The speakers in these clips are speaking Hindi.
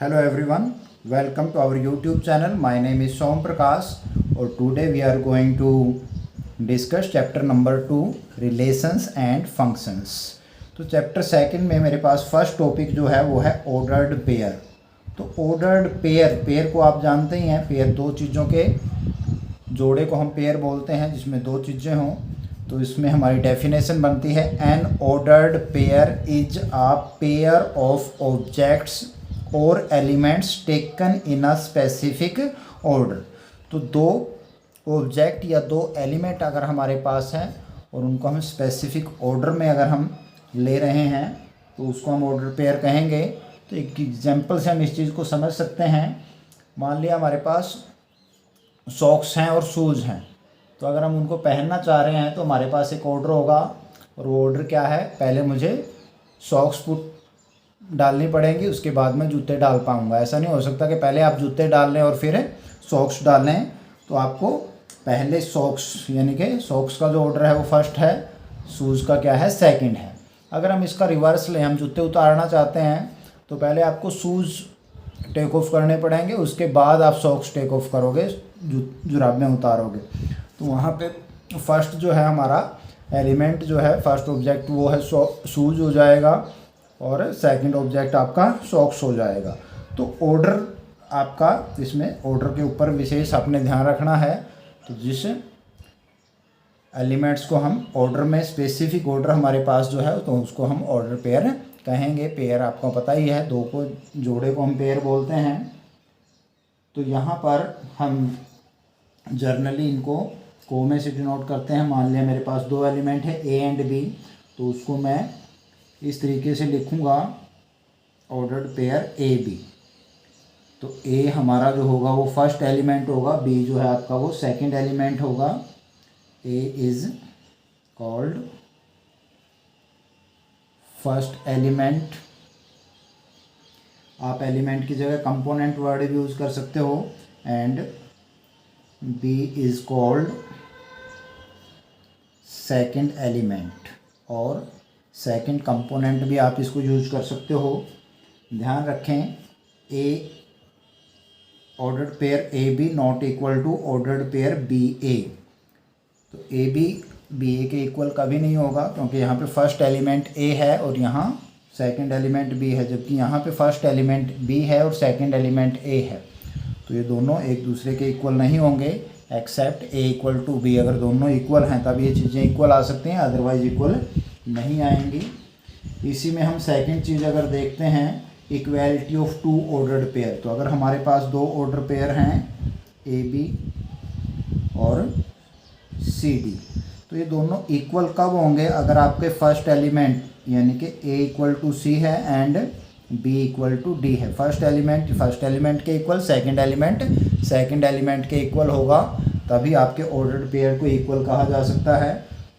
Hello everyone, welcome to our YouTube channel. My name is Som Prakash और today we are going to discuss chapter number 2 relations and functions. तो चैप्टर सेकंड में मेरे पास फर्स्ट टॉपिक जो है वो है ऑर्डर्ड पेयर. तो ऑर्डर्ड पेयर को आप जानते ही हैं. पेयर दो चीज़ों के जोड़े को हम पेयर बोलते हैं जिसमें दो चीज़ें हों. तो इसमें हमारी डेफिनेशन बनती है an ordered pair is a pair of objects और elements taken in a specific order. तो दो ऑब्जेक्ट या दो एलिमेंट अगर हमारे पास हैं और उनको हम स्पेसिफिक ऑर्डर में अगर हम ले रहे हैं तो उसको हम ऑर्डर पेयर कहेंगे. तो एक एग्जांपल से हम इस चीज़ को समझ सकते हैं. मान लिया हमारे पास सॉक्स हैं और शूज़ हैं. तो अगर हम उनको पहनना चाह रहे हैं तो हमारे पास एक ऑर्डर होगा और वो ऑर्डर क्या है, पहले मुझे सॉक्स पुट डालनी पड़ेंगी, उसके बाद में जूते डाल पाऊँगा. ऐसा नहीं हो सकता कि पहले आप जूते डाल लें और फिर सॉक्स डाल लें. तो आपको पहले सॉक्स यानी कि सॉक्स का जो ऑर्डर है वो फर्स्ट है, शूज़ का क्या है सेकंड है. अगर हम इसका रिवर्स लें, हम जूते उतारना चाहते हैं तो पहले आपको शूज़ टेक ऑफ करने पड़ेंगे, उसके बाद आप सॉक्स टेक ऑफ करोगे, जुराबें उतारोगे. तो वहाँ पे फर्स्ट जो है हमारा एलिमेंट जो है फर्स्ट ऑब्जेक्ट वो है शूज़ हो जाएगा और सेकंड ऑब्जेक्ट आपका सॉक्स हो जाएगा. तो ऑर्डर आपका इसमें ऑर्डर के ऊपर विशेष आपने ध्यान रखना है. तो जिस एलिमेंट्स को हम ऑर्डर में स्पेसिफिक ऑर्डर हमारे पास जो है तो उसको हम ऑर्डर पेयर कहेंगे. पेयर आपको पता ही है, दो को जोड़े को हम पेयर बोलते हैं. तो यहाँ पर हम जर्नली इनको को में से डिनोट करते हैं. मान लिया मेरे पास दो एलिमेंट है ए एंड बी, तो उसको मैं इस तरीके से लिखूँगा ऑर्डर्ड पेयर ए बी. तो ए हमारा जो होगा वो फर्स्ट एलिमेंट होगा, बी जो है आपका वो सेकंड एलिमेंट होगा. A is called first element. आप एलिमेंट की जगह कंपोनेंट वर्ड भी यूज़ कर सकते हो. And B is called second element और सेकंड कंपोनेंट भी आप इसको यूज कर सकते हो. ध्यान रखें, A ordered pair A B not equal to ordered pair B A. तो ए बी ए के इक्वल कभी नहीं होगा क्योंकि यहाँ पे फर्स्ट एलिमेंट ए है और यहाँ सेकंड एलिमेंट बी है, जबकि यहाँ पे फर्स्ट एलिमेंट बी है और सेकंड एलिमेंट ए है. तो ये दोनों एक दूसरे के इक्वल नहीं होंगे except a equal to b. अगर दोनों इक्वल हैं तब ये चीज़ें इक्वल आ सकती हैं, अदरवाइज इक्वल नहीं आएंगी. इसी में हम सेकंड चीज़ अगर देखते हैं equality of two ordered pair. तो अगर हमारे पास दो ऑर्डर पेयर हैं ए बी और सी डी, तो ये दोनों इक्वल कब होंगे, अगर आपके फर्स्ट एलिमेंट यानी कि ए इक्वल टू सी है and b equal to D है. फर्स्ट एलिमेंट के इक्वल, सेकंड एलिमेंट के इक्वल होगा, तभी आपके ऑर्डर्ड पेयर को इक्वल कहा जा सकता है.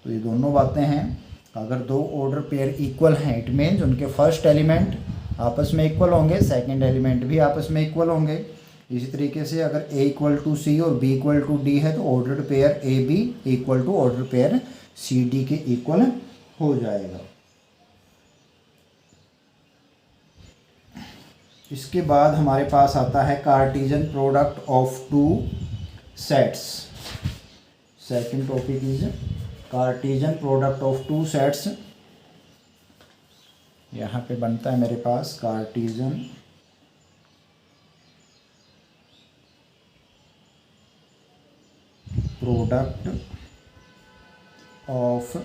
तो ये दोनों बातें हैं. अगर दो ऑर्डर पेयर इक्वल हैं इट मीन्स उनके फर्स्ट एलिमेंट आपस में इक्वल होंगे, सेकंड एलिमेंट भी आपस में इक्वल होंगे. इसी तरीके से अगर ए इक्वल टू सी और बी इक्वल टू डी है तो ordered pair A B equal to order pair C D के इक्वल हो जाएगा. इसके बाद हमारे पास आता है Cartesian product of two sets. Second topic is Cartesian product of two sets. यहाँ पे बनता है मेरे पास Cartesian product of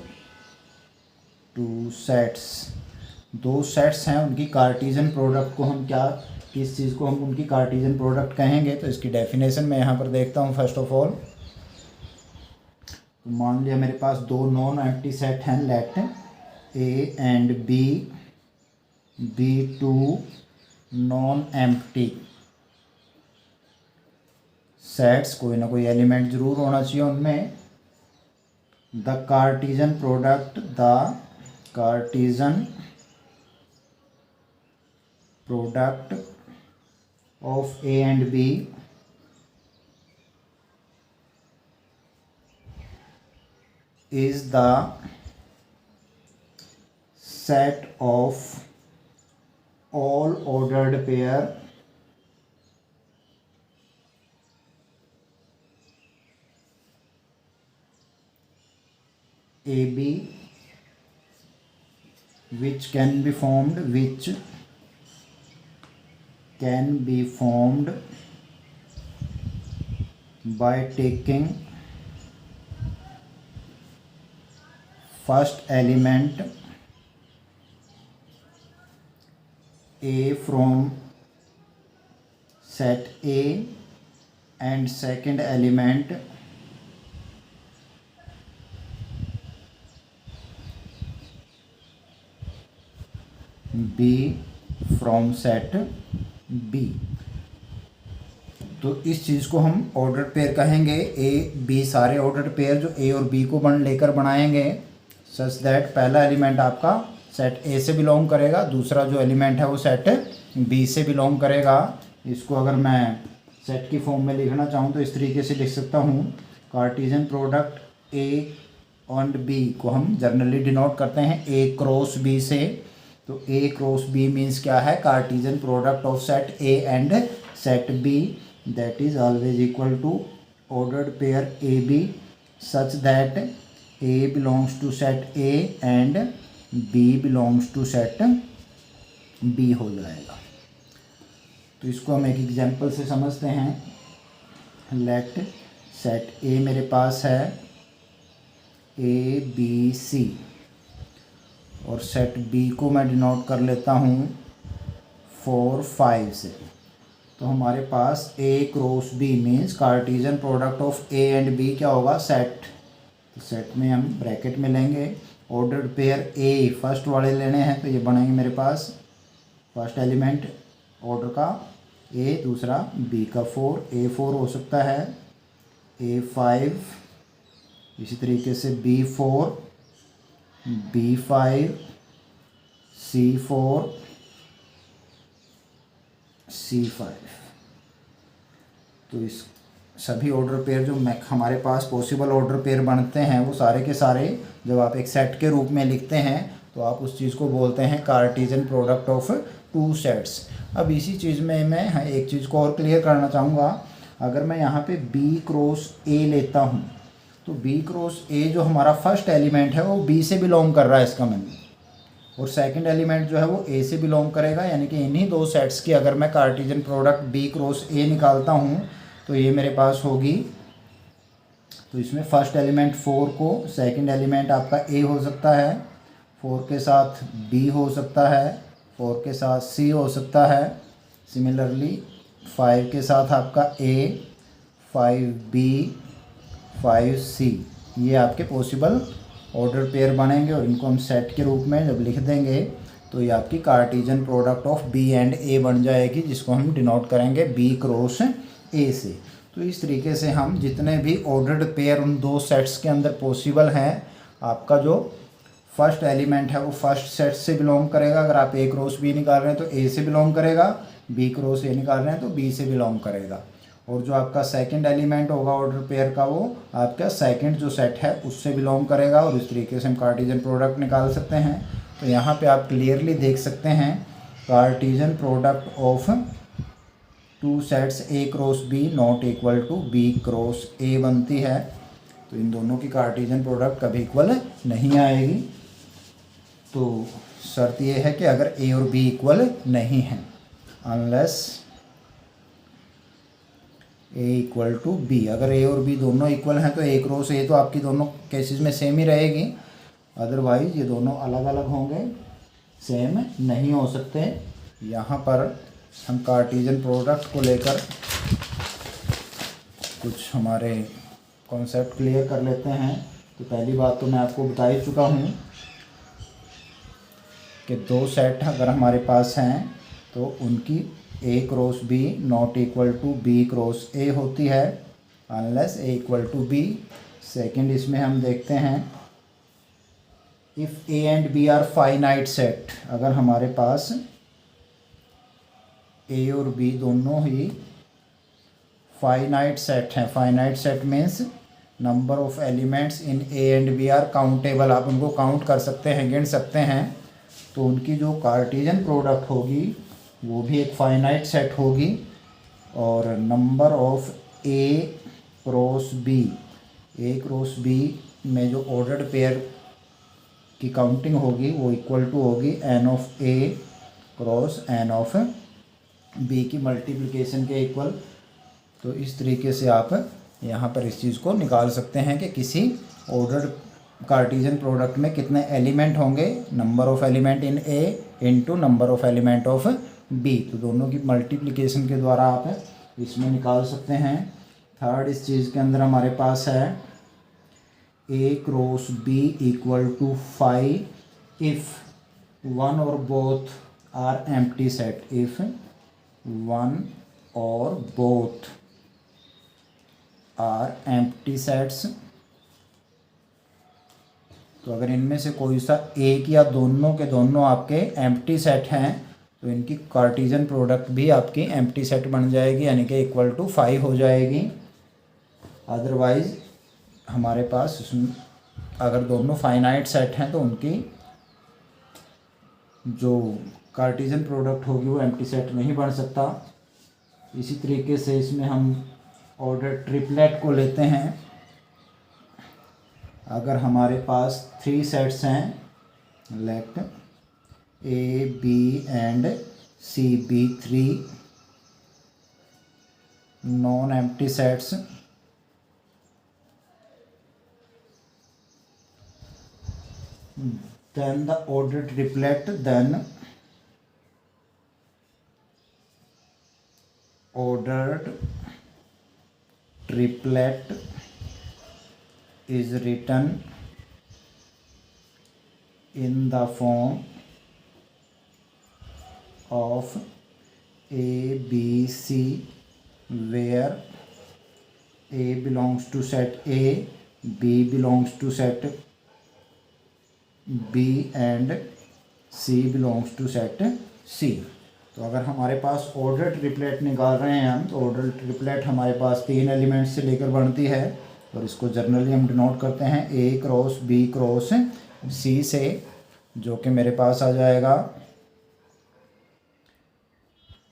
two sets. दो सेट्स हैं, उनकी कार्टेशियन प्रोडक्ट को हम क्या, किस चीज़ को हम उनकी कार्टेशियन प्रोडक्ट कहेंगे. तो इसकी डेफिनेशन मैं यहाँ पर देखता हूँ. फर्स्ट ऑफ ऑल तो मान लिया मेरे पास दो नॉन एम्प्टी सेट हैं, let a and b two non empty sets. कोई ना कोई एलिमेंट ज़रूर होना चाहिए उनमें. The Cartesian product of a and b is the set of all ordered pair AB which can be formed by taking first element A from set A and second element B from set B। तो इस चीज़ को हम ऑर्डर पेयर कहेंगे। ए बी सारे ऑर्डर पेयर जो ए और बी को लेकर बनाएंगे सच दैट पहला एलिमेंट आपका सेट ए से बिलोंग करेगा, दूसरा जो एलिमेंट है वो सेट बी से बिलोंग करेगा। इसको अगर मैं सेट की फॉर्म में लिखना चाहूँ तो इस तरीके से लिख सकता हूँ। Cartesian product a and b को हम जनरली डिनोट करते हैं ए क्रॉस बी से। तो ए क्रॉस बी मीन्स क्या है? Cartesian product of set a and set b that is always equal to ordered pair AB such that A belongs to set A and B belongs to set B हो जाएगा। तो इसको हम एक एग्जांपल से समझते हैं। लेट सेट A मेरे पास है ABC और सेट B को मैं डिनोट कर लेता हूँ 4 5 से। तो हमारे पास A cross B means cartesian product of A and B क्या होगा? सेट। तो सेट में हम ब्रैकेट में लेंगे ऑर्डर्ड पेयर A फर्स्ट वाले लेने हैं तो ये बनेंगे मेरे पास फर्स्ट एलिमेंट ऑर्डर का A, दूसरा B का 4 A4 हो सकता है, A5 इसी तरीके से B4 B5 C4 C5। तो इस सभी ऑर्डर पेयर जो हमारे पास पॉसिबल ऑर्डर पेयर बनते हैं वो सारे के सारे जब आप एक सेट के रूप में लिखते हैं तो आप उस चीज़ को बोलते हैं Cartesian product of two sets. अब इसी चीज़ में मैं एक चीज़ को और क्लियर करना चाहूँगा। अगर मैं यहाँ पे B क्रॉस A लेता हूँ तो B क्रॉस A जो हमारा फर्स्ट एलिमेंट है वो B से बिलोंग कर रहा है इसका मतलब, और सेकंड एलिमेंट जो है वो A से बिलोंग करेगा। यानी कि इन्हीं दो सेट्स की अगर मैं Cartesian product B cross A निकालता हूँ तो ये मेरे पास होगी। तो इसमें फर्स्ट एलिमेंट 4 को सेकंड एलिमेंट आपका A हो सकता है, 4 के साथ B हो सकता है, 4 के साथ C हो सकता है, सिमिलरली 5 के साथ आपका A, 5B, 5C ये आपके पॉसिबल ऑर्डर पेयर बनेंगे। और इनको हम सेट के रूप में जब लिख देंगे तो ये आपकी Cartesian product of B and A बन जाएगी, जिसको हम डिनोट करेंगे B क्रॉस A से। तो इस तरीके से हम जितने भी ऑर्डर्ड पेयर उन दो सेट्स के अंदर पॉसिबल हैं, आपका जो फर्स्ट एलिमेंट है वो फर्स्ट सेट से बिलोंग करेगा। अगर आप A क्रॉस B निकाल रहे हैं तो A से बिलोंग करेगा, B क्रॉस A निकाल रहे हैं तो B से बिलोंग करेगा। और जो आपका सेकंड एलिमेंट होगा ऑर्डर पेयर का वो आपका सेकंड जो सेट है उससे बिलोंग करेगा। और इस तरीके से हम कार्टेशियन प्रोडक्ट निकाल सकते हैं। तो यहाँ पे आप क्लियरली देख सकते हैं Cartesian product of two sets A cross B not equal to B cross A बनती है। तो इन दोनों की कार्टेशियन प्रोडक्ट कभी इक्वल नहीं आएगी। तो शर्त ये है कि अगर A और B इक्वल नहीं हैं, unless A equal to B। अगर A और B दोनों इक्वल हैं तो A क्रॉस A तो आपकी दोनों केसेस में सेम ही रहेगी, अदरवाइज ये दोनों अलग अलग होंगे, सेम नहीं हो सकते। यहाँ पर हम कार्टेशियन प्रोडक्ट को लेकर कुछ हमारे कॉन्सेप्ट क्लियर कर लेते हैं। तो पहली बात तो मैं आपको बता ही चुका हूँ कि दो सेट अगर हमारे पास हैं तो उनकी A cross B not equal to B cross A होती है, unless A equal to B। Second इसमें हम देखते हैं if A and B are finite set. अगर हमारे पास A और B दोनों ही फाइनाइट सेट हैं, finite set means number of elements in A and B are countable, आप उनको काउंट कर सकते हैं, गिन सकते हैं। तो उनकी जो कार्टेशियन प्रोडक्ट होगी वो भी एक फाइनाइट सेट होगी। और number of A cross B में जो ऑर्डर्ड पेयर की काउंटिंग होगी वो इक्वल टू होगी n of A cross n of b की मल्टीप्लिकेशन के इक्वल। तो इस तरीके से आप यहाँ पर इस चीज़ को निकाल सकते हैं कि किसी ऑर्डर्ड कार्टेशियन प्रोडक्ट में कितने एलिमेंट होंगे, number of element in a into number of element of b. तो दोनों की मल्टीप्लिकेशन के द्वारा आप इसमें निकाल सकते हैं। थर्ड, इस चीज़ के अंदर हमारे पास है A cross B equal to 5 if one or both are empty set. If one or both are empty sets, तो अगर इनमें से कोई सा एक या दोनों के दोनों आपके एम्प्टी सेट हैं तो इनकी कार्टेशियन प्रोडक्ट भी आपकी एम्प्टी सेट बन जाएगी, यानी कि इक्वल टू 5 हो जाएगी। अदरवाइज़ हमारे पास उसमें अगर दोनों फाइनाइट सेट हैं तो उनकी जो कार्टेशियन प्रोडक्ट होगी वो एम्प्टी सेट नहीं बन सकता। इसी तरीके से इसमें हम ऑर्डर ट्रिपलेट को लेते हैं। अगर हमारे पास 3 सेट्स हैं, let a be and c be 3 non empty sets, then the ordered triplet is written in the form of A B C, where A belongs to set A, B belongs to set B and C belongs to set C। तो अगर हमारे पास ऑर्डर ट्रिपलेट निकाल रहे हैं हम, तो ऑर्डर ट्रिपलेट हमारे पास 3 एलिमेंट से लेकर बनती है और इसको जनरली हम डिनोट करते हैं a cross b cross c से, जो कि मेरे पास आ जाएगा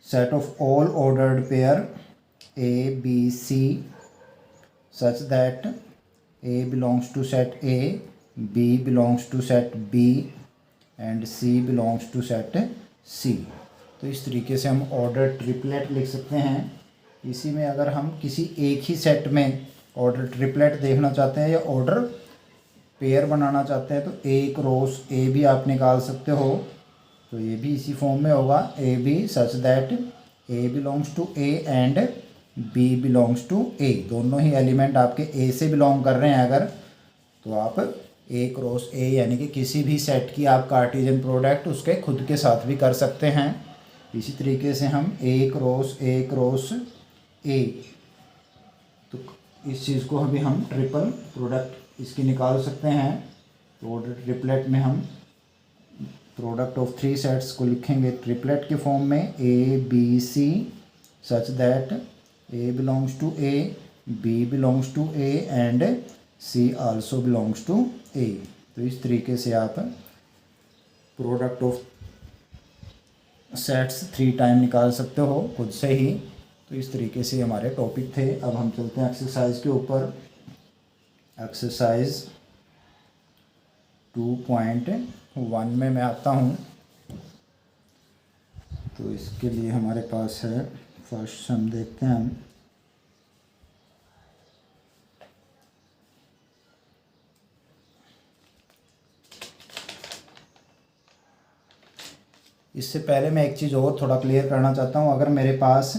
set of all ordered pair A B C such that A belongs to set a, B belongs to set B and C belongs to set C। तो इस तरीके से हम ऑर्डर ट्रिपलेट लिख सकते हैं। इसी में अगर हम किसी एक ही सेट में ऑर्डर ट्रिपलेट देखना चाहते हैं या ऑर्डर पेयर बनाना चाहते हैं तो ए क्रॉस ए भी आप निकाल सकते हो। तो ये भी इसी फॉर्म में होगा, A B such that A belongs to A and B belongs to A. दोनों ही एलिमेंट आपके ए से बिलोंग कर रहे हैं अगर, तो आप ए क्रॉस ए यानी कि किसी भी सेट की आप कार्टेशियन प्रोडक्ट उसके खुद के साथ भी कर सकते हैं। इसी तरीके से हम ए क्रॉस ए, तो इस चीज़ को अभी हम ट्रिपल प्रोडक्ट इसकी निकाल सकते हैं। तो ऑर्डर ट्रिपलेट में हम प्रोडक्ट ऑफ 3 सेट्स को लिखेंगे ट्रिपलेट के फॉर्म में, A B C such that A belongs to A, B belongs to A and C also belongs to A. तो इस तरीके से आप प्रोडक्ट ऑफ सेट्स 3 टाइम निकाल सकते हो खुद से ही। तो इस तरीके से हमारे टॉपिक थे। अब हम चलते हैं एक्सरसाइज के ऊपर। एक्सरसाइज 2.1 में मैं आता हूँ। तो इसके लिए हमारे पास है, फर्स्ट हम देखते हैं हम इससे पहले मैं एक चीज़ और थोड़ा क्लियर करना चाहता हूँ। अगर मेरे पास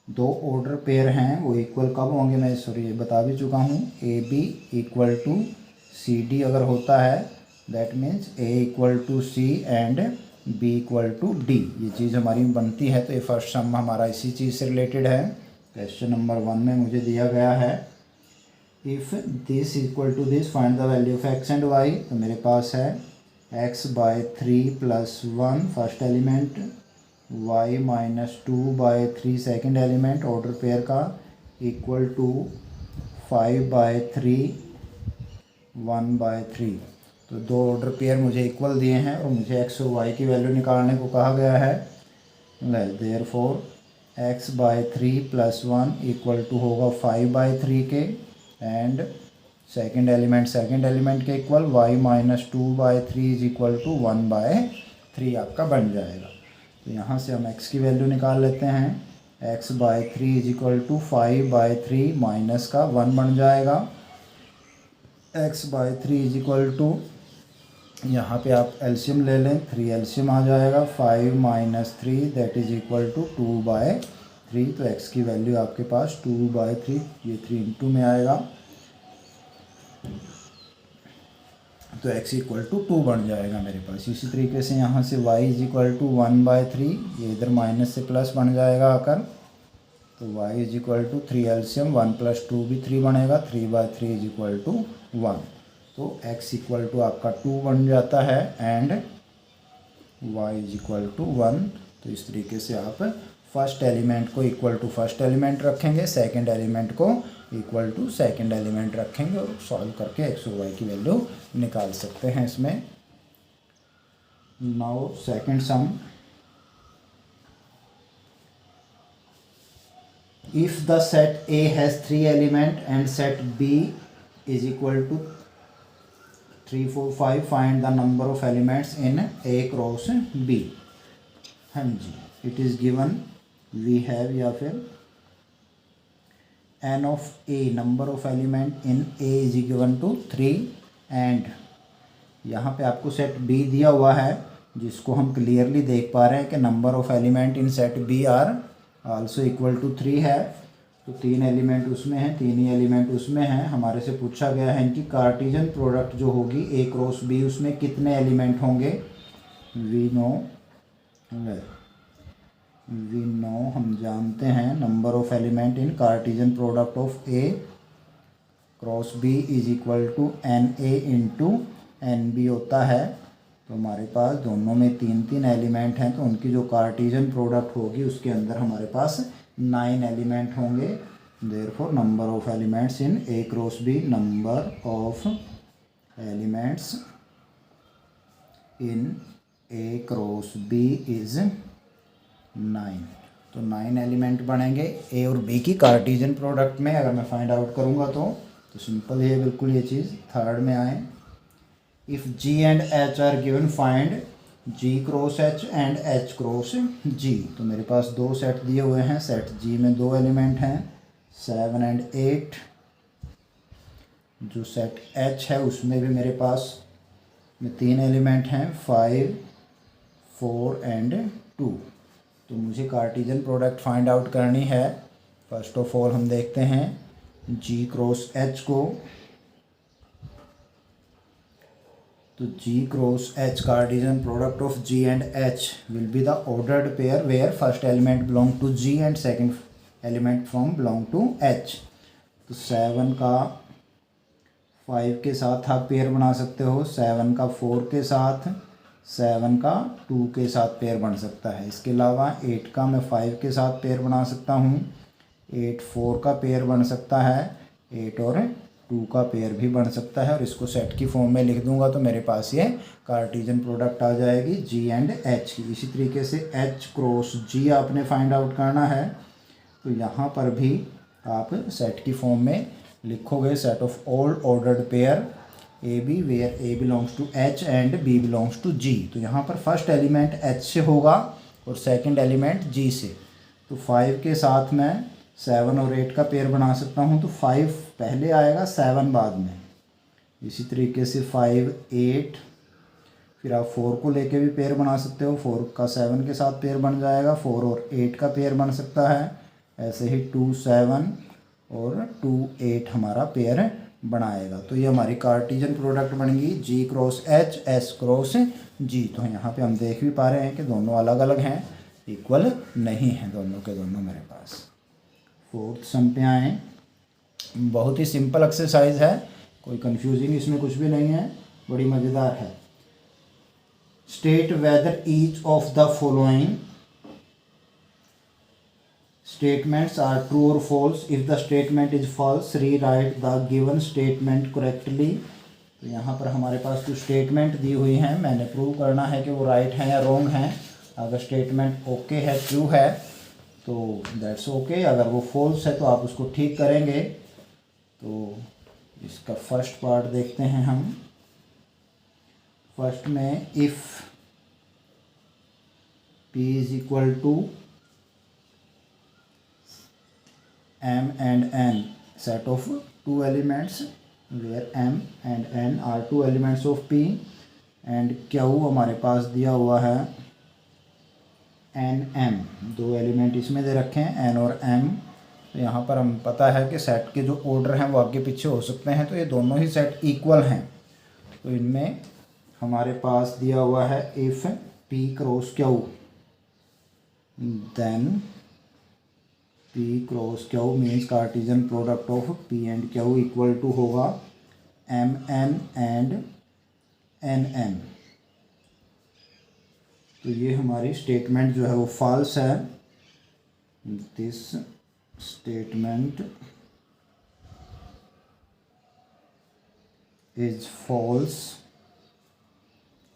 2 ऑर्डर पेयर हैं वो इक्वल कब होंगे, मैं ये बता भी चुका हूँ। A B equal to c d अगर होता है, that means a equal to c and b equal to d, ये चीज़ हमारी बनती है। तो ये फर्स्ट सम हमारा इसी चीज़ से रिलेटेड है। क्वेश्चन नंबर 1 में मुझे दिया गया है if this equal to this find the value of x and y. तो मेरे पास है x by 3 plus 1 first element, y minus 2 by 3 second element order pair का, इक्वल टू 5 बाई 3 1 बाई 3। तो 2 ऑर्डर पेयर मुझे इक्वल दिए हैं और मुझे x और y की वैल्यू निकालने को कहा गया है। Therefore x by 3 plus 1 equal to होगा 5 बाई 3 के, एंड सेकंड एलिमेंट के equal, y minus 2/3 is equal to 1/3 आपका बन जाएगा। तो यहाँ से हम x की वैल्यू निकाल लेते हैं। x/3 is equal to 5/3 minus का 1 बन जाएगा। x/3 इज इक्वल टू, यहाँ पे आप एलसीएम ले लें, 3 एलसीएम आ जाएगा, 5 minus 3 that is equal to 2/3। तो x की वैल्यू आपके पास 2/3, ये 3 इंटू में आएगा, तो x इक्वल टू 2 बन जाएगा मेरे पास। इसी तरीके से यहाँ से y इज इक्वल टू 1/3, ये इधर माइनस से प्लस बन जाएगा आकर, तो y is equal to 3 LCM, 1 + 2 भी 3 बनेगा, 3/3 इज इक्वल टू 1। तो x इक्वल टू आपका 2 बन जाता है and y is equal to 1। तो इस तरीके से आप फर्स्ट एलिमेंट को इक्वल टू फर्स्ट एलिमेंट रखेंगे, सेकंड एलिमेंट को इक्वल टू सेकंड एलिमेंट रखेंगे और सॉल्व करके x और y की वैल्यू निकाल सकते हैं इसमें। Now second some, if the set A has 3 element and set B is equal to 3 4 5, find the number of elements in A cross B। हाँ जी, it is given, we have या फिर n of A, number of element in A is given to 3 and यहाँ पे आपको सेट B दिया हुआ है, जिसको हम क्लियरली देख पा रहे हैं कि number of element in set B are also equal to 3 है। तो 3 एलिमेंट उसमें हैं, 3 ही एलिमेंट उसमें हैं। हमारे से पूछा गया है कि कार्टिजन प्रोडक्ट जो होगी A क्रॉस B, उसमें कितने एलिमेंट होंगे। वी नो, हम जानते हैं number of element in Cartesian product of A cross B is equal to NA into NB होता है। तो हमारे पास दोनों में 3 एलिमेंट हैं, तो उनकी जो कार्टिजन प्रोडक्ट होगी उसके अंदर हमारे पास 9 एलिमेंट होंगे। Therefore number of elements in A cross B, number of elements in A cross B is 9। तो 9 एलिमेंट बनेंगे A और B की कार्टिजन प्रोडक्ट में। अगर मैं फाइंड आउट करूँगा तो सिंपल है बिल्कुल ये चीज़। थर्ड में आए, if G and H are given, find G cross H and H cross G। तो मेरे पास 2 सेट दिए हुए हैं, सेट G में 2 एलिमेंट हैं 7 एंड 8। जो सेट H है उसमें भी मेरे पास में 3 एलिमेंट हैं 5 4 एंड 2। तो मुझे कार्टिजन प्रोडक्ट फाइंड आउट करनी है। फर्स्ट ऑफ ऑल हम देखते हैं G क्रॉस H को। तो G cross H, cartesian product of G and H will be the ordered pair where first element belong to G and second element from belong to H। तो 7 का 5 के साथ आप पेयर बना सकते हो, 7 का 4 के साथ, 7 का 2 के साथ पेयर बन सकता है। इसके अलावा 8 का मैं 5 के साथ पेयर बना सकता हूँ, 8 4 का पेयर बन सकता है, 8 और 2 का पेयर भी बन सकता है। और इसको सेट की फॉर्म में लिख दूंगा तो मेरे पास ये कार्टिजन प्रोडक्ट आ जाएगी G एंड H की। इसी तरीके से H क्रॉस G आपने फाइंड आउट करना है। तो यहाँ पर भी आप सेट की फॉर्म में लिखोगे set of all ordered pair A B where A belongs to H and B belongs to G। तो यहाँ पर फर्स्ट एलिमेंट H से होगा और सेकंड एलिमेंट G से। तो 5 के साथ मैं 7 और 8 का पेयर बना सकता हूँ, तो 5 पहले आएगा 7 बाद में। इसी तरीके से 5 8, फिर आप 4 को लेके भी पेयर बना सकते हो, 4 का 7 के साथ पेयर बन जाएगा, 4 और 8 का पेयर बन सकता है। ऐसे ही 2 7 और 2 8 हमारा पेयर बनाएगा। तो ये हमारी कार्टिजन प्रोडक्ट बनेगी G cross H S cross G। तो यहाँ पे हम देख भी पा रहे हैं कि दोनों अलग अलग हैं, इक्वल नहीं हैं दोनों के दोनों मेरे पास। फोर्थ सम पे आए, बहुत ही सिंपल एक्सरसाइज है, कोई कंफ्यूजिंग इसमें कुछ भी नहीं है, बड़ी मज़ेदार है। State whether each of the following statements are true or false. If the statement is false, rewrite the given statement correctly। तो यहाँ पर हमारे पास जो स्टेटमेंट दी हुई हैं मैंने प्रूव करना है कि वो राइट हैं या रॉन्ग हैं। अगर स्टेटमेंट ओके है, ट्रू है, तो दैट्स ओके। अगर वो फॉल्स है तो आप उसको ठीक करेंगे। तो इसका फर्स्ट पार्ट देखते हैं हम। फर्स्ट में if P is equal to M and N set of two elements where M and N are two elements of P and Q हमारे पास दिया हुआ है N M, दो एलिमेंट इसमें दे रखे हैं N और M। तो यहाँ पर हम पता है कि सेट के जो ऑर्डर हैं वो आगे पीछे हो सकते हैं, तो ये दोनों ही सेट इक्वल हैं। तो इनमें हमारे पास दिया हुआ है if P cross Q then P cross Q means cartesian product of P and Q equal to होगा MN एंड NN। तो ये हमारी स्टेटमेंट जो है वो फॉल्स है। This statement is false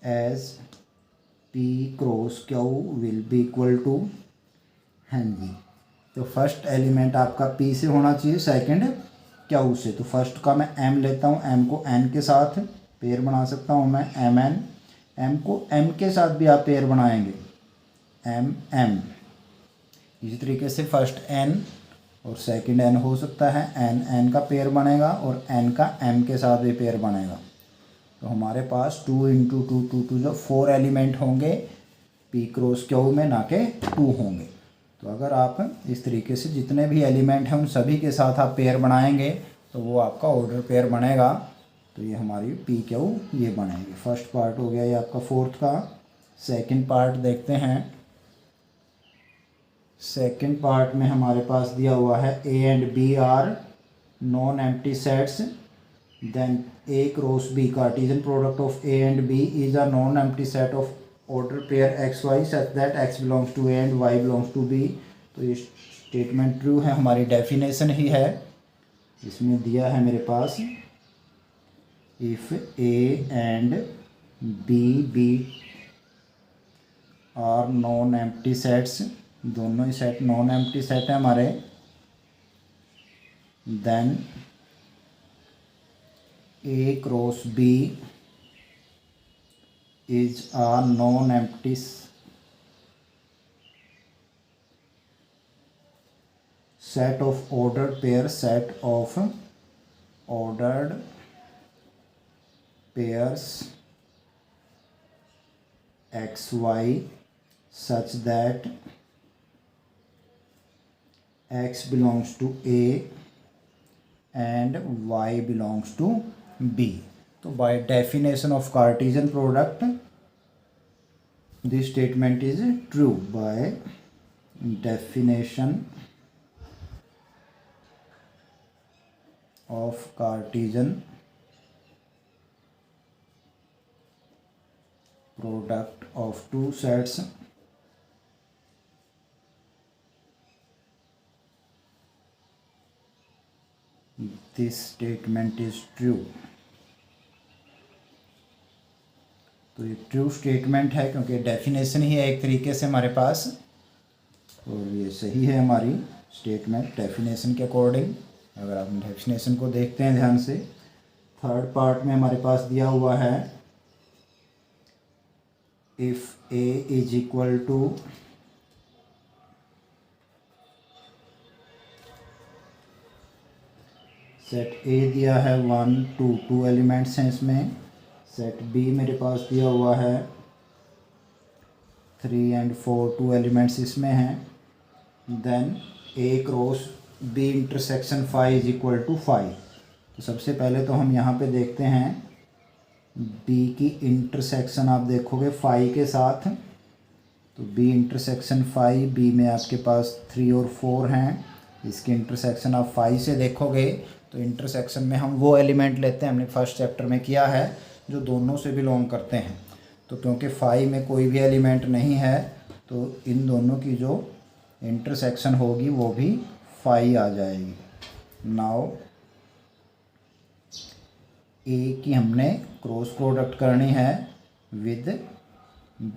as P cross Q will be equal to, हाँ जी, तो फर्स्ट एलिमेंट आपका P से होना चाहिए, सेकंड Q से। तो फर्स्ट का मैं M लेता हूँ, M को N के साथ पेयर बना सकता हूँ मैं MN, M को M के साथ भी आप पेयर बनाएंगे MM। इसी तरीके से फर्स्ट N और सेकंड N हो सकता है, N का पेयर बनेगा और N का M के साथ भी पेयर बनेगा। तो हमारे पास 2 × 2 2 2 जो 4 एलिमेंट होंगे P क्रॉस Q में, ना के 2 होंगे। तो अगर आप इस तरीके से जितने भी एलिमेंट हैं उन सभी के साथ आप पेयर बनाएंगे तो वो आपका ऑर्डर पेयर बनेगा। तो ये हमारी P Q ये बनेगी। फर्स्ट पार्ट हो गया ये आपका फोर्थ का। सेकंड पार्ट देखते हैं। सेकंड पार्ट में हमारे पास दिया हुआ है A and B are non empty sets, then A cross B cartesian product of A and B is a non empty set of order pair XY such that X belongs to A and Y belongs to B। तो ये स्टेटमेंट ट्रू है, हमारी डेफिनेशन ही है। इसमें दिया है मेरे पास if A and B are non empty sets, दोनों ही सेट नॉन एम्प्टी सेट है हमारे, then A cross B is a non-empty set of ordered pair, set of ordered pairs XY such that X belongs to A and Y belongs to B। तो by definition of Cartesian product this statement is true। by definition of Cartesian product of two sets this statement is true। तो ये ट्रू स्टेटमेंट है क्योंकि डेफिनेशन ही है एक तरीके से हमारे पास, और ये सही है हमारी स्टेटमेंट डेफिनेशन के अकॉर्डिंग। अगर आप डेफिनेशन को देखते हैं ध्यान से, थर्ड पार्ट में हमारे पास दिया हुआ है if A is equal to set A दिया है 1 2 2 एलिमेंट्स हैं इसमें, सेट B मेरे पास दिया हुआ है 3 एंड 4 2 एलिमेंट्स इसमें हैं, then A cross B intersection 5 is equal to 5। तो सबसे पहले तो हम यहाँ पे देखते हैं B की इंटरसेक्शन, आप देखोगे 5 के साथ, तो B इंटरसेक्शन 5, B में आपके पास 3 और 4 हैं, इसकी इंटरसेक्शन आप 5 से देखोगे तो इंटरसेक्शन में हम वो एलिमेंट लेते हैं, हमने फर्स्ट चैप्टर में किया है, जो दोनों से बिलोंग करते हैं। तो क्योंकि 5 में कोई भी एलिमेंट नहीं है तो इन दोनों की जो इंटरसेक्शन होगी वो भी 5 आ जाएगी। नाउ A की हमने क्रॉस प्रोडक्ट करनी है विद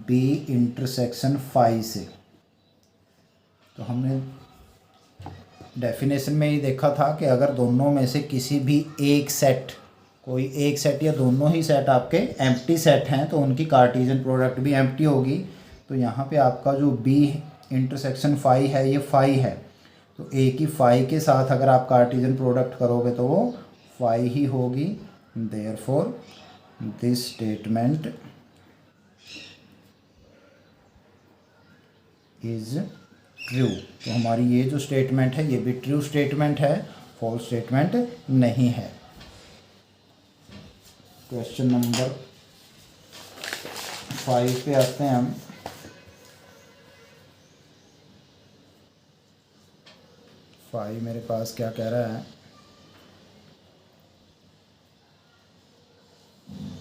B इंटरसेक्शन 5 से। तो हमने डेफिनेशन में ही देखा था कि अगर दोनों में से किसी भी एक सेट, कोई एक सेट या दोनों ही सेट आपके एम्प्टी सेट हैं तो उनकी कार्टेशियन प्रोडक्ट भी एम्प्टी होगी। तो यहाँ पे आपका जो बी इंटरसेक्शन फाई है ये फाई है, तो ए की फाई के साथ अगर आप कार्टेशियन प्रोडक्ट करोगे तो वो फाई ही होगी। Therefore this statement is true. तो हमारी ये जो स्टेटमेंट है ये भी ट्रू स्टेटमेंट है, फॉल्स स्टेटमेंट नहीं है। क्वेश्चन नंबर 5 पे आते हैं हम। फाइव मेरे पास क्या कह रहा है,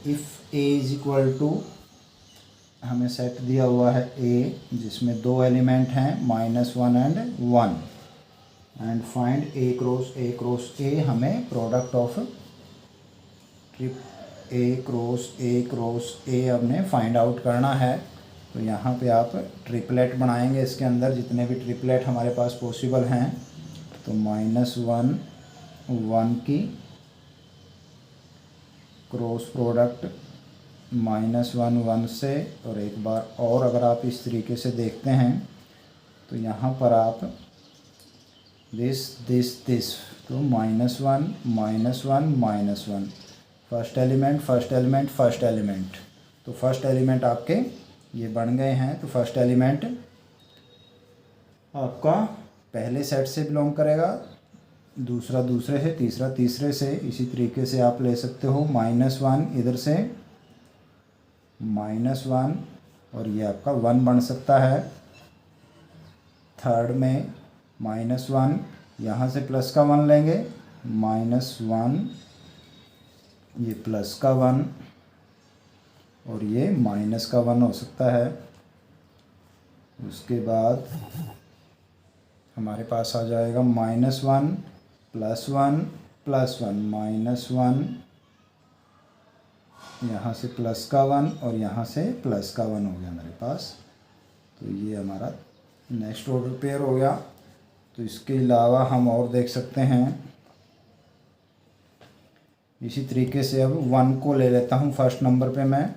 if A is equal to, हमें सेट दिया हुआ है ए जिसमें दो एलिमेंट हैं -1 and 1, and find A cross A हमें product of A cross A हमने फाइंड आउट करना है। तो यहाँ पे आप ट्रिपलेट बनाएंगे, इसके अंदर जितने भी ट्रिपलेट हमारे पास पॉसिबल हैं। तो -1 1 की क्रॉस प्रोडक्ट -1 1 से, और एक बार और अगर आप इस तरीके से देखते हैं तो यहाँ पर आप दिस, तो -1 फर्स्ट एलिमेंट, तो फर्स्ट एलिमेंट आपके ये बन गए हैं। तो फर्स्ट एलिमेंट आपका पहले सेट से बिलोंग करेगा, दूसरा दूसरे से, तीसरा तीसरे से। इसी तरीके से आप ले सकते हो -1 इधर से, -1 और ये आपका 1 बन सकता है। थर्ड में -1, यहाँ से प्लस का 1 लेंगे, -1 ये प्लस का 1 और ये माइनस का 1 हो सकता है। उसके बाद हमारे पास आ जाएगा -1 +1 -1, यहाँ से प्लस का 1 और यहाँ से प्लस का 1 हो गया हमारे पास। तो ये हमारा नेक्स्ट ऑर्डर पेयर हो गया। तो इसके अलावा हम और देख सकते हैं, इसी तरीके से अब 1 को ले लेता हूँ फर्स्ट नंबर पे मैं।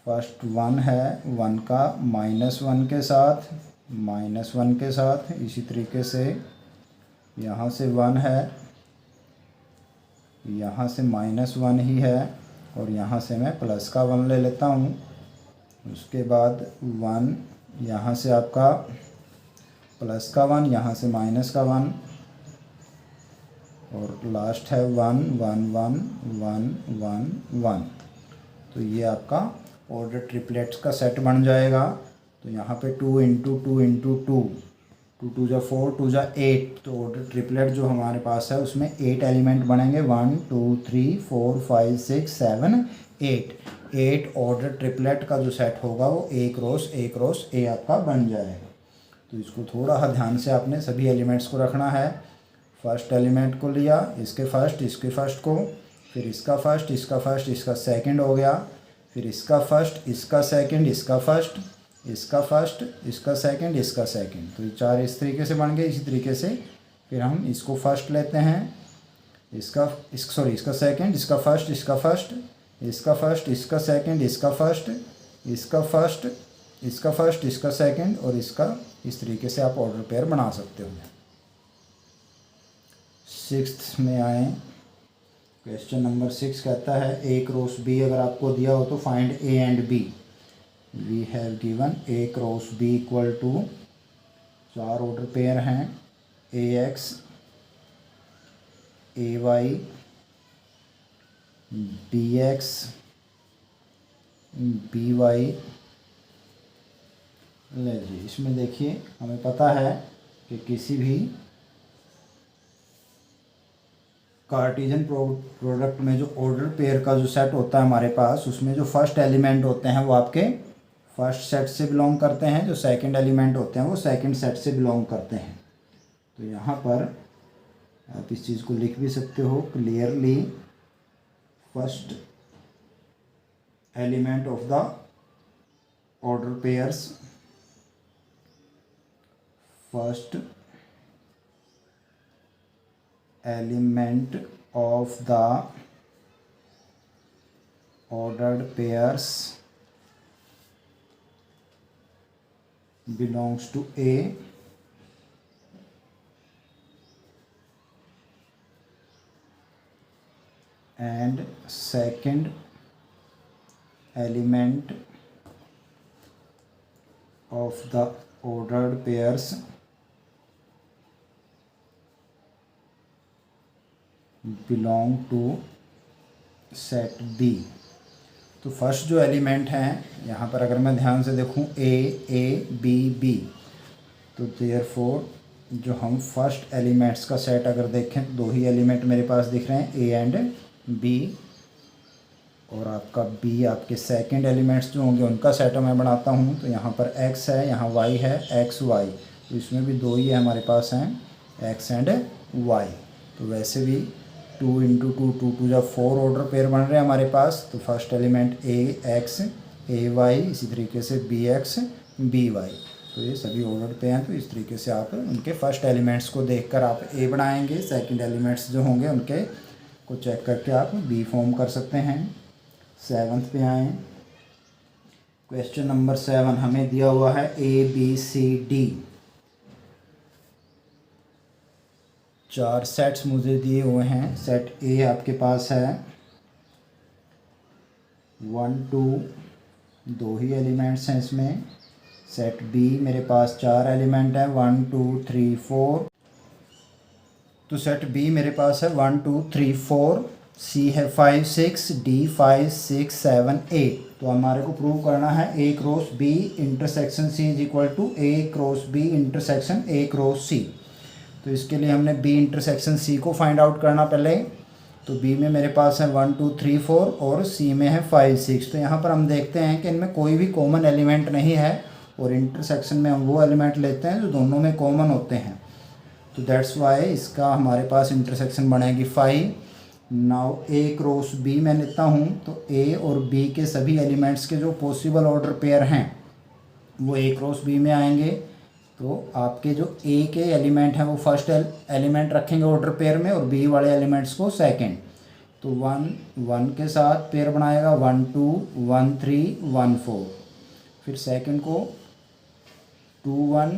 फर्स्ट 1 है, 1 का -1 के साथ, इसी तरीके से यहाँ से 1 है, यहाँ से -1 ही है और यहाँ से मैं प्लस का 1 ले लेता हूँ। उसके बाद 1, यहाँ से आपका प्लस का 1, यहाँ से माइनस का 1 और लास्ट है 1 1 1 1 1 1। तो ये आपका ऑर्डर ट्रिपलेट्स का सेट बन जाएगा। तो यहाँ पे 2 × 2 × 2, 2 2 जा 4, 2 जा 8। तो ऑर्डर ट्रिपलेट जो हमारे पास है उसमें 8 एलिमेंट बनेंगे, 1 2 3 4 5 6 7 8 ऑर्डर ट्रिपलेट का जो सेट होगा वो A क्रॉस A आपका बन जाएगा। तो इसको थोड़ा ध्यान से आपने सभी एलिमेंट्स को रखना है। फर्स्ट एलिमेंट को लिया, इसके फर्स्ट को, फिर इसका फर्स्ट, इसका सेकंड हो गया, फिर इसका फर्स्ट, इसका सेकंड, इसका फर्स्ट, इसका सेकंड, इसका सेकंड। तो ये 4 इस तरीके से बन गए। इसी तरीके से फिर हम इसको फर्स्ट लेते हैं, इसका सेकंड, इसका फर्स्ट, इसका सेकंड, इसका सेकंड और इसका। इस तरीके से आप ऑर्डर पेयर बना सकते हो। 6th में आए, क्वेश्चन नंबर 6 कहता है A क्रॉस B अगर आपको दिया हो तो find A and B। We have given A cross B equal to 4 order pair हैं, AX AY BX BY। ले जी, इसमें देखिए हमें पता है कि किसी भी कार्टेशियन प्रोडक्ट में जो ऑर्डर पेयर का जो सेट होता है हमारे पास, उसमें जो फर्स्ट एलिमेंट होते हैं वो आपके फर्स्ट सेट से बिलोंग करते हैं, जो सेकंड एलिमेंट होते हैं वो सेकंड सेट से बिलोंग करते हैं। तो यहाँ पर आप इस चीज़ को लिख भी सकते हो clearly, first element of the order pairs, first element of the ordered pairs belongs to A and second element of the ordered pairs belong to set B। तो फर्स्ट जो एलिमेंट हैं यहाँ पर अगर मैं ध्यान से देखूँ ए बी बी, तो देयरफॉर जो हम फर्स्ट एलिमेंट्स का सेट अगर देखें तो दो ही एलिमेंट मेरे पास दिख रहे हैं, ए एंड बी, और आपका बी आपके सेकंड एलिमेंट्स जो होंगे उनका सेट मैं बनाता हूँ। तो यहाँ पर एक्स है, यहाँ वाई है, एक्स वाई, तो इसमें भी दो ही है हमारे पास हैं, एक्स एंड वाई। तो वैसे भी 2 × 2 2 2 जब 4 ऑर्डर पेयर बन रहे हैं हमारे पास, तो फर्स्ट एलिमेंट ए एक्स ए वाई, इसी तरीके से बी एक्स बी वाई, तो ये सभी ऑर्डर पे हैं। तो इस तरीके से आप उनके फर्स्ट एलिमेंट्स को देखकर आप ए बनाएंगे, सेकंड एलिमेंट्स जो होंगे उनके को चेक करके आप बी फॉर्म कर सकते हैं। 7th पे आएँ। क्वेश्चन नंबर 7 हमें दिया हुआ है A B C D, 4 sets मुझे दिए हुए हैं। सेट ए आपके पास है 1 2, दो ही एलिमेंट्स हैं इसमें। सेट बी मेरे पास 4 एलिमेंट हैं, 1 2 3 4। तो सेट बी मेरे पास है 1 2 3 4, सी है 5 6, डी 5 6 7 8। तो हमारे को प्रूव करना है A cross B intersection C is equal to A cross B intersection A cross C. तो इसके लिए हमने बी इंटरसेक्शन सी को फाइंड आउट करना पहले। तो बी में मेरे पास है 1 2 3 4 और सी में है 5 6। तो यहाँ पर हम देखते हैं कि इनमें कोई भी कॉमन एलिमेंट नहीं है, और इंटरसेक्शन में हम वो एलिमेंट लेते हैं जो दोनों में कॉमन होते हैं। तो दैट्स वाई इसका हमारे पास इंटरसेक्शन बनेगी 5। नाउ ए क्रॉस बी मैं लेता हूँ, तो ए और बी के सभी एलिमेंट्स के जो पॉसिबल ऑर्डर पेयर हैं वो ए क्रॉस बी में आएंगे। तो आपके जो ए के एलिमेंट हैं वो फर्स्ट एलिमेंट रखेंगे ऑर्डर पेयर में, और बी वाले एलिमेंट्स को सेकंड। तो 1 1 के साथ पेयर बनाएगा, 1 2 1 3 1 4। फिर सेकंड को 2 1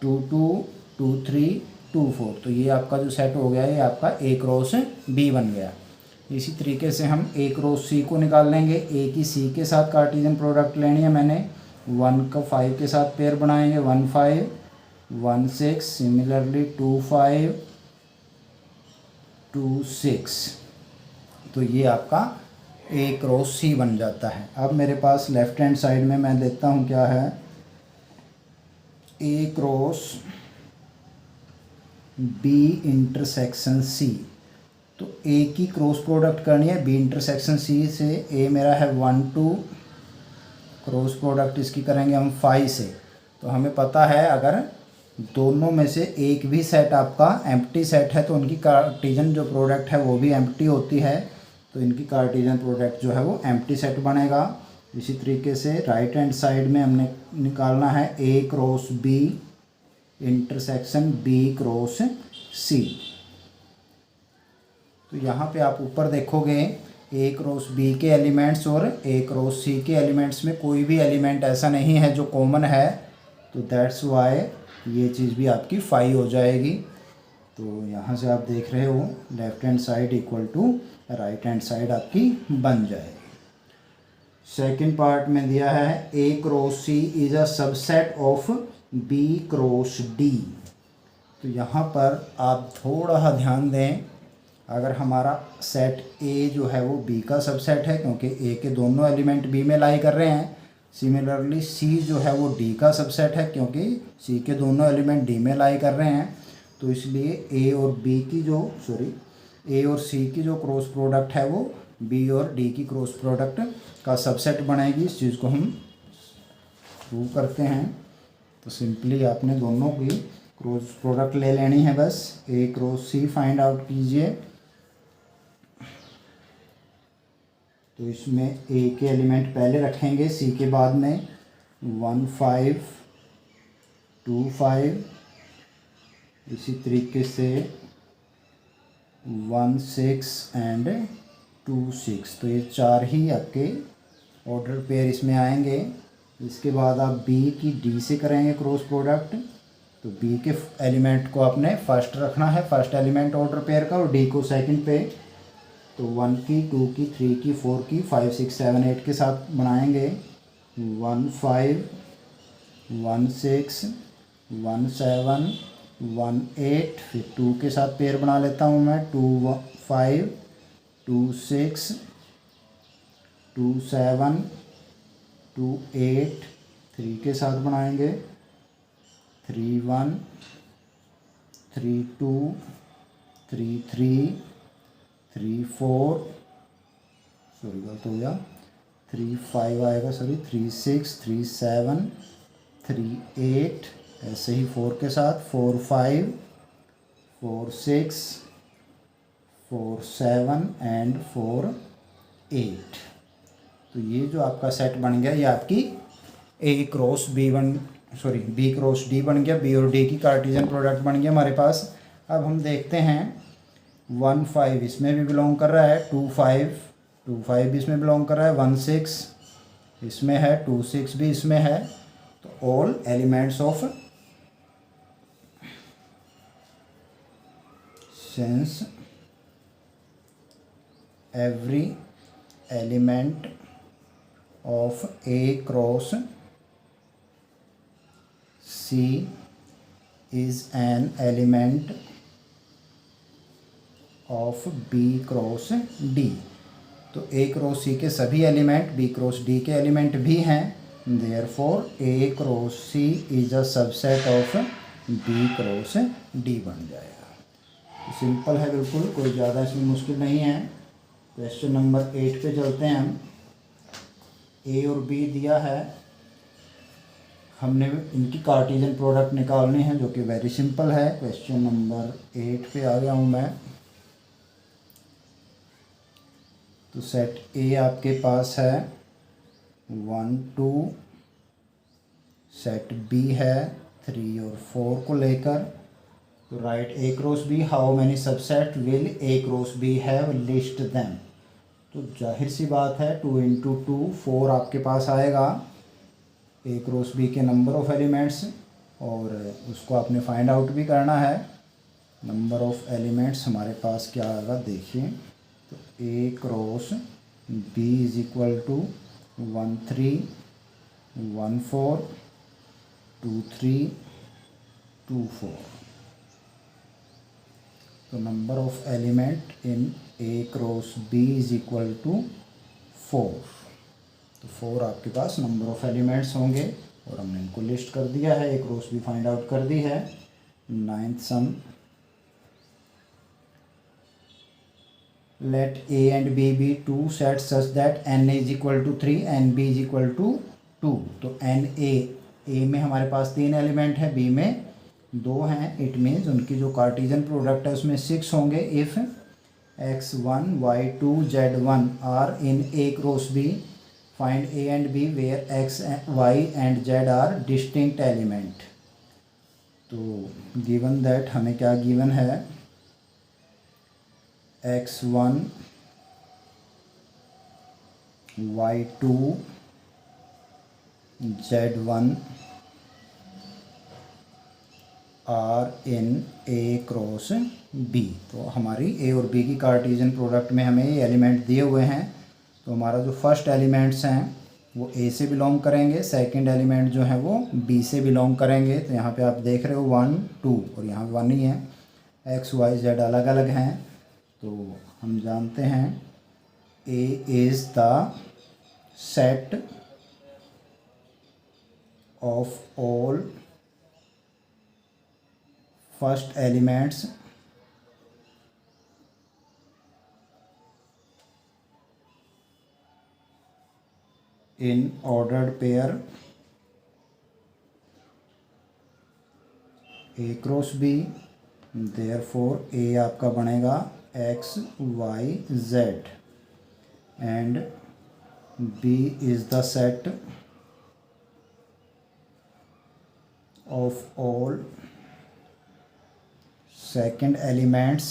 2 2 2 3 2 4। तो ये आपका जो सेट हो गया, ये आपका ए क्रॉस बी बन गया। इसी तरीके से हम ए क्रॉस सी को निकाल लेंगे। ए की सी के साथ कार्टेशियन प्रोडक्ट लेनी है मैंने, 1 का 5 के साथ पेयर बनाएंगे, 1 5 1 6, सिमिलरली 2 5 2 6। तो ये आपका ए क्रॉस सी बन जाता है। अब मेरे पास लेफ्ट हैंड साइड में मैं देखता हूँ क्या है, ए क्रॉस बी इंटरसेक्शन सी। तो ए की क्रॉस प्रोडक्ट करनी है बी इंटरसेक्शन सी से। ए मेरा है 1 2, क्रॉस प्रोडक्ट इसकी करेंगे हम 5 से। तो हमें पता है अगर दोनों में से एक भी सेट आपका एम्प्टी सेट है तो उनकी कार्टेशियन जो प्रोडक्ट है वो भी एम्प्टी होती है। तो इनकी कार्टेशियन प्रोडक्ट जो है वो एम्प्टी सेट बनेगा। इसी तरीके से राइट हैंड साइड में हमने निकालना है A cross B intersection B cross C. तो यहाँ पे आप ऊपर देखोगे ए क्रॉस बी के एलिमेंट्स और ए क्रॉस सी के एलिमेंट्स में कोई भी एलिमेंट ऐसा नहीं है जो कॉमन है। तो दैट्स वाई ये चीज़ भी आपकी 5 हो जाएगी। तो यहाँ से आप देख रहे हो left hand side equal to right hand side आपकी बन जाएगी। सेकंड पार्ट में दिया है A cross C is a subset of B cross D. तो यहाँ पर आप थोड़ा सा ध्यान दें, अगर हमारा सेट ए जो है वो बी का सबसेट है क्योंकि ए के दोनों एलिमेंट बी में लाई कर रहे हैं। सिमिलरली सी जो है वो डी का सबसेट है क्योंकि सी के दोनों एलिमेंट डी में लाई कर रहे हैं। तो इसलिए ए और सी की जो क्रॉस प्रोडक्ट है वो बी और डी की क्रॉस प्रोडक्ट का सबसेट बनेगी। इस चीज़ को हम प्रूव करते हैं। तो सिंपली आपने दोनों की क्रॉस प्रोडक्ट ले लेनी है, बस ए क्रॉस सी फाइंड आउट कीजिए। तो इसमें ए के एलिमेंट पहले रखेंगे, सी के बाद में 1 5 2 5। इसी तरीके से 1 6 एंड 2 6। तो ये 4 ही आपके ऑर्डर पेयर इसमें आएंगे। इसके बाद आप बी की डी से करेंगे क्रॉस प्रोडक्ट। तो बी के एलिमेंट को आपने फर्स्ट रखना है, फर्स्ट एलिमेंट ऑर्डर पेयर का, और डी को सेकंड पे। तो 1 की, 2 की, 3 की, 4 की, 5 6 7 8 के साथ बनाएंगे। 1 5 1 6 1 7 1 8। फिर 2 के साथ पेयर बना लेता हूँ मैं। 2 5 2 6 2 7 2 8। 3 के साथ बनाएंगे। 3 1 3 2 3 3 3 4। सॉरी गलत हो गया, 3 5 आएगा, सॉरी 3 6 3 7 3 8। ऐसे ही 4 के साथ 4 5 4 6 4 7 एंड 4 8। तो ये जो आपका सेट बन गया, ये आपकी A cross B one, sorry B cross D बन गया। बी और डी की कार्टेशियन प्रोडक्ट बन गया हमारे पास। अब हम देखते हैं 1 5 इसमें भी बिलोंग कर रहा है, 2 5 भी इसमें बिलोंग कर रहा है, 1 6 इसमें है, 2 6 भी इसमें है। तो all elements of since every element of A cross C is an element of B cross D. तो ए क्रॉस सी के सभी एलिमेंट बी क्रॉस डी के एलिमेंट भी हैं। Therefore A cross C is a subset of B cross D बन जाएगा। तो सिंपल है बिल्कुल, कोई ज़्यादा इसमें मुश्किल नहीं है। क्वेश्चन नंबर 8 पे चलते हैं हम। ए और बी दिया है, हमने इनकी कार्टेशियन प्रोडक्ट निकालनी है, जो कि वेरी सिंपल है। क्वेश्चन नंबर 8 पे आ गया हूँ मैं। तो सेट ए आपके पास है 1 2, सेट बी है 3 और 4 को लेकर। तो right A cross B, how many subset will A cross B have, list them. तो जाहिर सी बात है 2 इंटू 2 4 आपके पास आएगा ए क्रॉस बी के नंबर ऑफ़ एलिमेंट्स, और उसको आपने फाइंड आउट भी करना है। नंबर ऑफ़ एलिमेंट्स हमारे पास क्या आएगा देखिए। तो A cross B is equal to 1 3 1 4 2 3 2 4। तो number of element in A cross B is equal to 4। तो 4 आपके पास नंबर ऑफ़ एलिमेंट्स होंगे, और हमने इनको लिस्ट कर दिया है, एक क्रॉस भी फाइंड आउट कर दी है। 9th some, let A and B be two sets such that n is equal to 3 and B is equal to 2। तो n A में हमारे पास 3 एलिमेंट है, B में 2 हैं। इट मीन्स उनकी जो कार्टेशियन प्रोडक्ट है उसमें 6 होंगे। If x1 y2 z1 are in A cross B, find A and B where x y and z are distinct element. तो गिवन दैट हमें क्या गिवन है, x1 y2 z1 are in A cross B. तो हमारी ए और बी की कार्टेशियन प्रोडक्ट में हमें ये एलिमेंट दिए हुए हैं। तो हमारा जो फर्स्ट एलिमेंट्स हैं वो ए से बिलोंग करेंगे, सेकंड एलिमेंट जो है वो बी से बिलोंग करेंगे। तो यहाँ पे आप देख रहे हो 1 2 और यहाँ 1 ही है, एक्स वाई जेड अलग अलग हैं। तो हम जानते हैं A is the set of all first elements in ordered pair A cross B. Therefore A आपका बनेगा X Y Z and B is the set of all second elements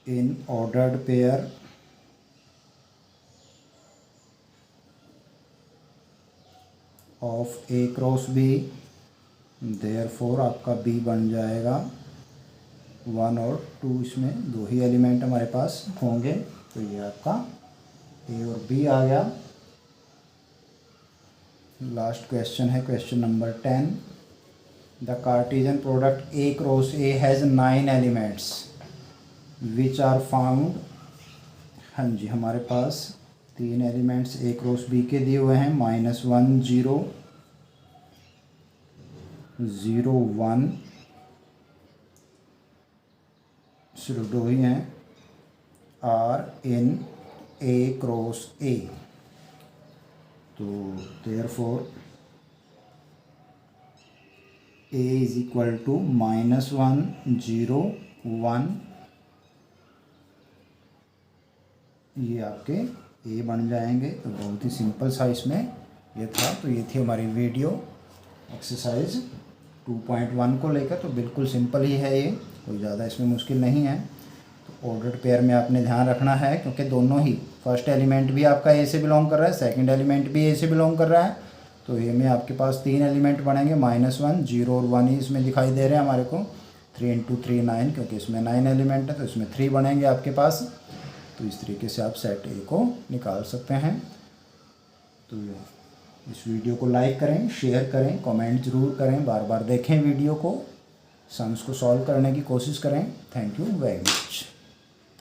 in ordered pair of A cross B, therefore आपका B बन जाएगा 1 और 2, इसमें 2 ही एलिमेंट हमारे पास होंगे, तो ये आपका A और B आ गया। लास्ट क्वेश्चन है question number 10। The Cartesian product A cross A has 9 elements which are found. हाँ जी, हमारे पास 3 एलिमेंट्स A क्रॉस B के दिए हुए हैं, -1 0 0 1, सिर्फ 2 ही हैं, are in A cross A। तो therefore A is equal to -1 0 1, ये आपके A बन जाएंगे। तो बहुत ही सिंपल सा इसमें ये था। तो ये थी हमारी वीडियो एक्सरसाइज 2.1 को लेकर। तो बिल्कुल सिंपल ही है, ये कोई ज़्यादा इसमें मुश्किल नहीं है। तो ऑर्डर्ड पेयर में आपने ध्यान रखना है, क्योंकि दोनों ही फर्स्ट एलिमेंट भी आपका ए से बिलोंग कर रहा है, सेकंड एलिमेंट भी ए से बिलोंग कर रहा है। तो ए में आपके पास 3 एलिमेंट बनेंगे, -1 0 और 1 ही इसमें दिखाई दे रहे हैं हमारे को। 3 × 3 9, क्योंकि इसमें 9 एलिमेंट है, तो इसमें 3 बनेंगे आपके पास। तो इस तरीके से आप सेट ए को निकाल सकते हैं। तो इस वीडियो को लाइक करें, शेयर करें, कमेंट ज़रूर करें, बार बार देखें वीडियो को, सम्स को सॉल्व करने की कोशिश करें। Thank you very much.